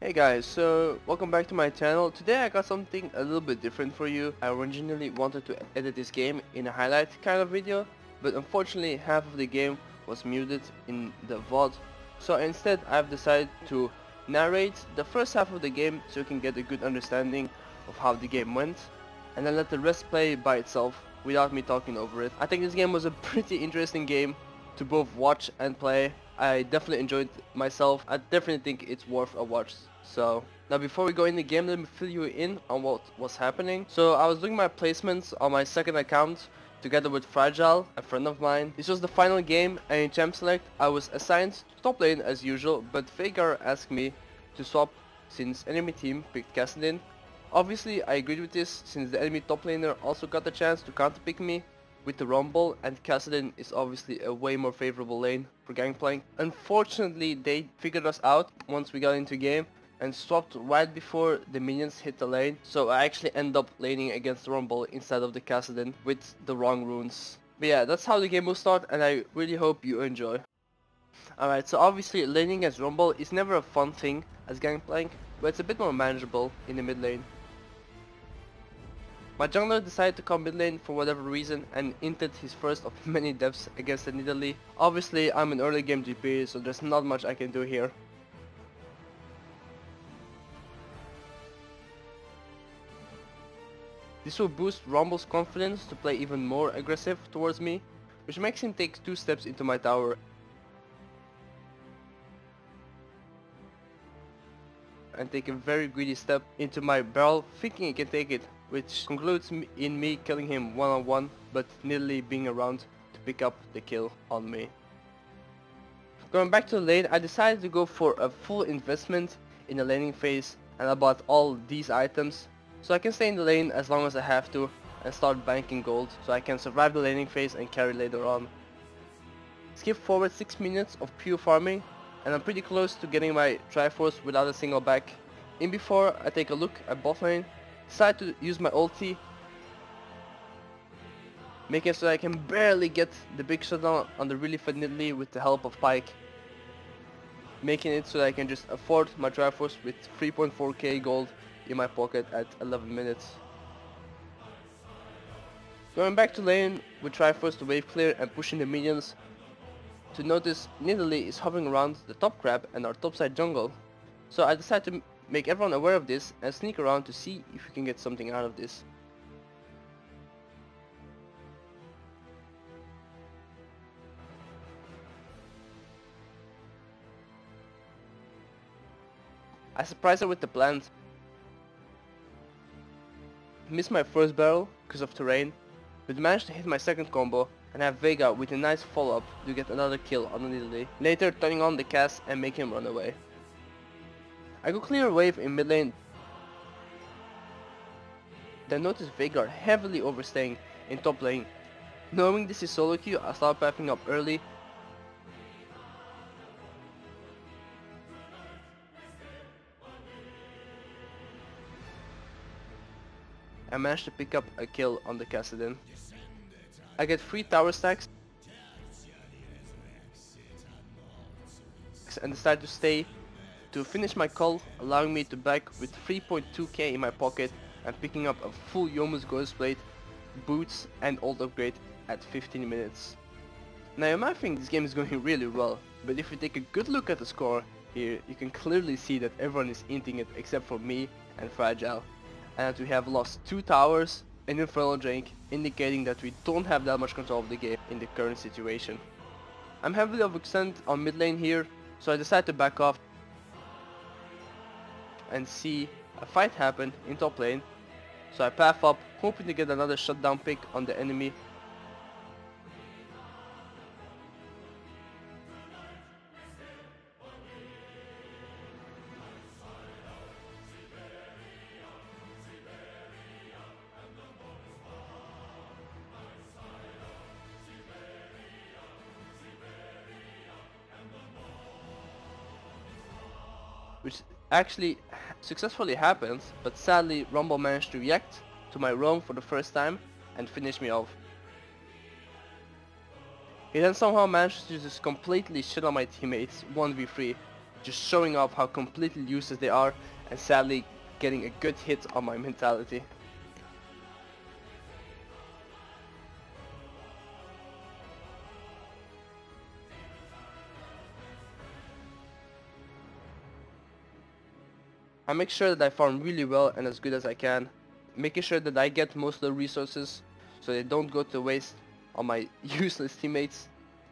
Hey guys, so welcome back to my channel. Today I got something a little bit different for you. I originally wanted to edit this game in a highlight kind of video, but unfortunately half of the game was muted in the VOD. So instead I've decided to narrate the first half of the game so you can get a good understanding of how the game went, and then let the rest play by itself without me talking over it. I think this game was a pretty interesting game to both watch and play. I definitely enjoyed myself. I definitely think it's worth a watch. So now before we go in the game, let me fill you in on what was happening. So I was doing my placements on my second account together with Fragile, a friend of mine. This was the final game, and in Champ Select I was assigned to top lane as usual, but Veigar asked me to swap since enemy team picked Kassadin. Obviously I agreed with this since the enemy top laner also got the chance to counter pick me with the Rumble, and Kassadin is obviously a way more favorable lane for Gangplank. Unfortunately they figured us out once we got into game and swapped right before the minions hit the lane, so I actually end up laning against the Rumble instead of the Kassadin with the wrong runes. But yeah, that's how the game will start, and I really hope you enjoy. Alright, so obviously laning as Rumble is never a fun thing as Gangplank, but it's a bit more manageable in the mid lane. My jungler decided to come mid lane for whatever reason and inted his first of many deaths against the Nidalee. Obviously I'm an early game GP, so there's not much I can do here. This will boost Rumble's confidence to play even more aggressive towards me, which makes him take 2 steps into my tower and take a very greedy step into my barrel, thinking he can take it, which concludes in me killing him one-on-one, but Nidalee being around to pick up the kill on me. Going back to the lane, I decided to go for a full investment in the laning phase, and I bought all these items so I can stay in the lane as long as I have to and start banking gold so I can survive the laning phase and carry later on. Skip forward 6 minutes of pure farming, and I'm pretty close to getting my Triforce without a single back. In before I take a look at bot lane, decide to use my ulti, making it so I can barely get the big shutdown on the really fat Nidalee with the help of PYKE, making it so that I can just afford my Triforce with 3.4k gold in my pocket at 11 minutes. Going back to lane with Triforce to wave clear and pushing the minions, to notice Nidalee is hovering around the top crab and our topside jungle. So I decided to make everyone aware of this and sneak around to see if we can get something out of this. I surprised her with the plant. Missed my first barrel because of terrain, but managed to hit my second combo and have Veigar with a nice follow-up to get another kill on the Nidalee, later turning on the cast and making him run away. I go clear a wave in mid lane, then notice Veigar heavily overstaying in top lane. Knowing this is solo queue, I start pathing up early and managed to pick up a kill on the Kassadin. I get 3 tower stacks and decide to stay to finish my call, allowing me to back with 3.2k in my pocket and picking up a full Yomu's Ghost Blade, boots and ult upgrade at 15 minutes. Now you might think this game is going really well, but if you take a good look at the score here, you can clearly see that everyone is inting it except for me and Fragile, and that we have lost 2 towers, an Infernal Drake, indicating that we don't have that much control of the game in the current situation. I'm heavily overextended on mid lane here, so I decide to back off and see a fight happen in top lane. So I path up, hoping to get another shutdown pick on the enemy. Which actually successfully happens, but sadly Rumble managed to react to my roam for the first time and finish me off. He then somehow managed to just completely shit on my teammates 1v3, just showing off how completely useless they are, and sadly getting a good hit on my mentality. I make sure that I farm really well and as good as I can, making sure that I get most of the resources so they don't go to waste on my useless teammates.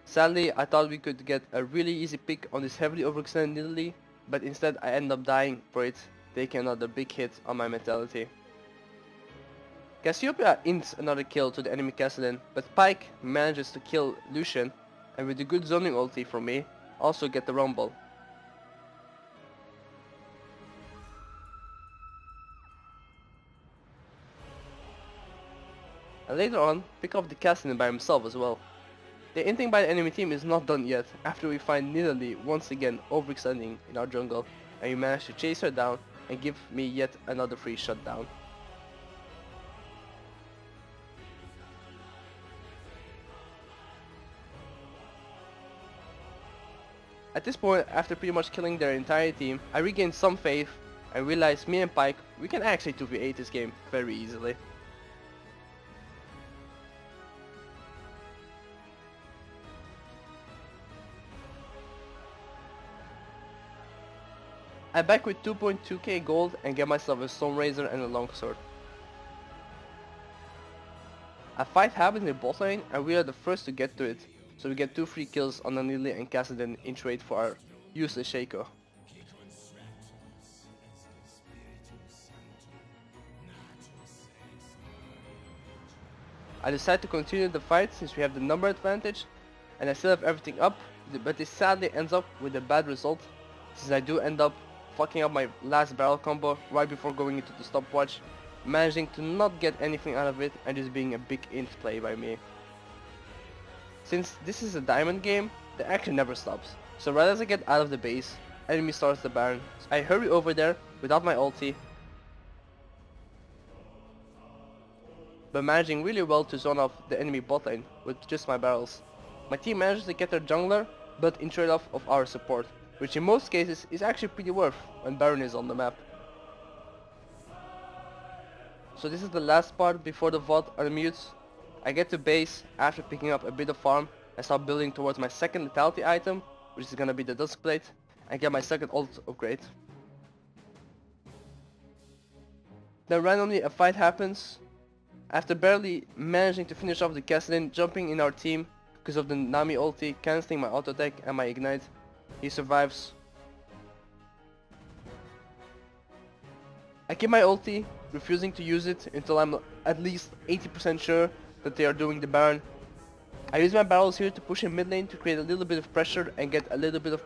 Sadly, I thought we could get a really easy pick on this heavily overextended Nidalee, but instead I end up dying for it, taking another big hit on my mentality. Cassiopeia ints another kill to the enemy Kassadin, but PYKE manages to kill Lucian, and with a good zoning ulti from me, also get the rumble. And later on, pick off the Kassadin by himself as well. The inting by the enemy team is not done yet, after we find Nidalee once again overextending in our jungle, and we manage to chase her down and give me yet another free shutdown. At this point, after pretty much killing their entire team, I regained some faith and realized me and PYKE, we can actually 2v8 this game very easily. I'm back with 2.2k gold and get myself a Stone Razor and a Longsword. A fight happens in bot lane and we are the first to get to it, so we get 2 free kills on Nidalee and Kassadin in trade for our useless Shaco. I decide to continue the fight since we have the number advantage and I still have everything up, but this sadly ends up with a bad result since I do end up fucking up my last barrel combo right before going into the stopwatch, managing to not get anything out of it and just being a big int play by me. Since this is a diamond game, the action never stops, so right as I get out of the base, enemy starts the Baron. I hurry over there without my ulti, but managing really well to zone off the enemy bot lane with just my barrels. My team manages to get their jungler, but in trade-off of our support, which in most cases is actually pretty worth when Baron is on the map. So this is the last part before the VOD unmutes. I get to base after picking up a bit of farm and start building towards my second lethality item, which is gonna be the Dusk Plate, and get my second ult upgrade. Then randomly a fight happens. After barely managing to finish off the Kassadin, jumping in our team because of the Nami ulti, cancelling my auto attack and my ignite, he survives. I keep my ulti, refusing to use it until I'm at least 80% sure that they are doing the Baron. I use my barrels here to push in mid lane to create a little bit of pressure and get a little bit of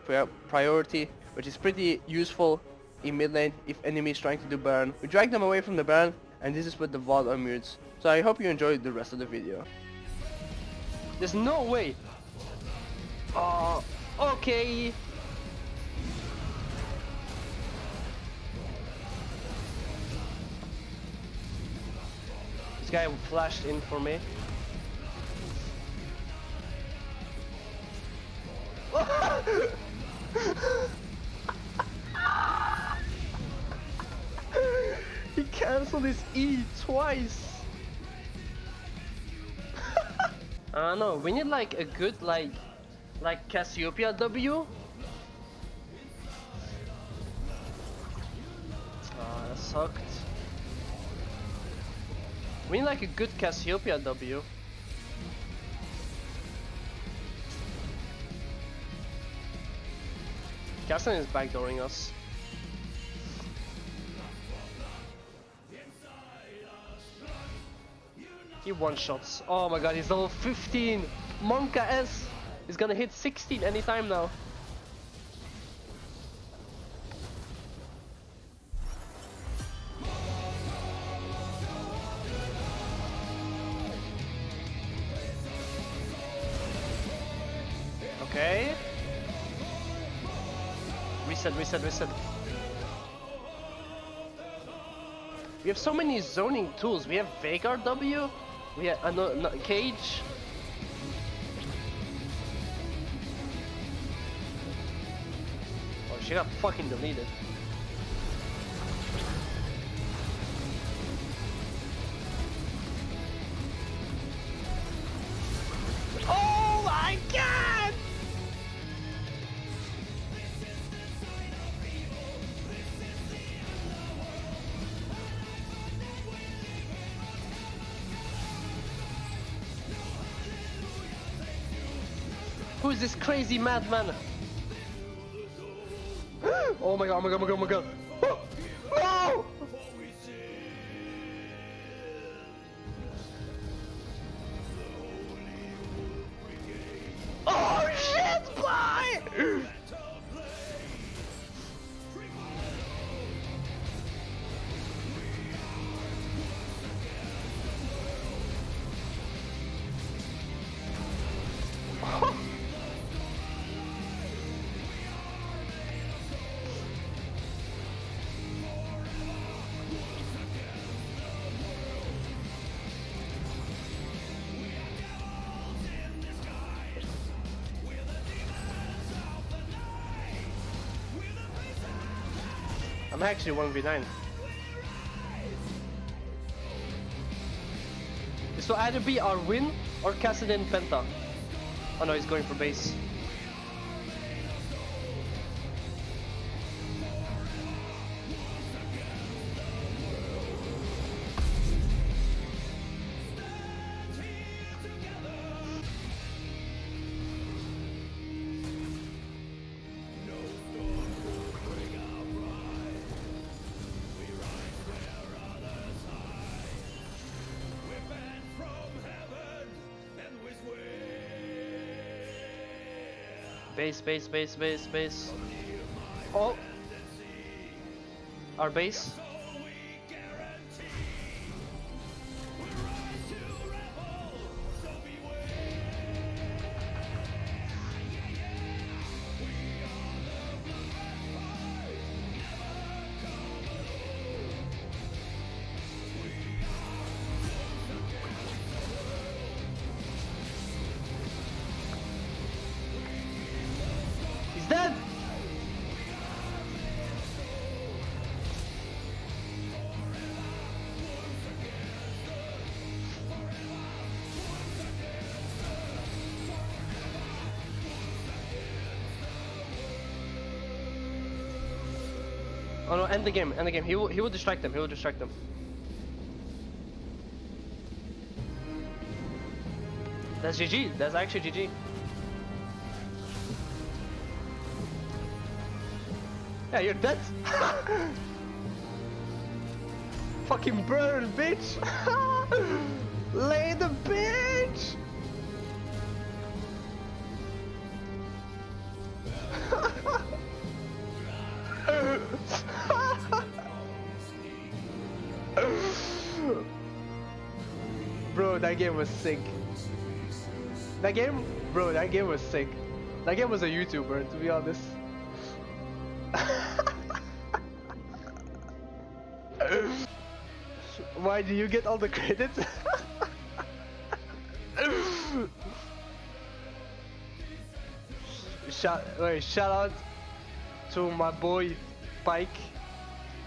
priority, which is pretty useful in mid lane if enemy is trying to do Baron. We drag them away from the Baron, and this is what the VOD unmutes. So I hope you enjoyed the rest of the video. There's no way! Oh, okay! This guy flashed in for me. He cancelled his E twice. I don't know, we need like a good like Cassiopeia W. Ah, that sucked. We need like a good Cassiopeia W. Kassadin is backdooring us. He one-shots. Oh my god, he's level 15! Monka S is gonna hit 16 anytime now. Okay. Reset. We have so many zoning tools. We have Veigar W. We have Cage. Oh she got fucking deleted. Oh my god! Who is this crazy madman? Oh my god, oh my god, oh my god, oh my god. Oh, no! Oh shit, boy! I'm actually 1v9. This will either be our win or Kassadin Penta. Oh no, he's going for base. Base, base, base, base, base. Oh! Our base. Dead! Oh no, end the game, end the game. He will distract them, he will distract them. That's GG, that's actually GG. Yeah, you're dead. Fucking burn, bitch. Lay the bitch. Bro, that game was sick. That game, bro, that game was sick. That game was a YouTuber, to be honest. Why do you get all the credit? Shout out to my boy PYKE.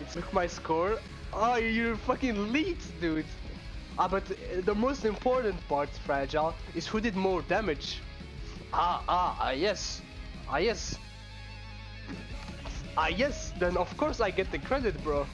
It took my score. Oh, you're fucking lead, dude. But the most important part, Fragile, is who did more damage. Yes. Yes, then of course I get the credit, bro.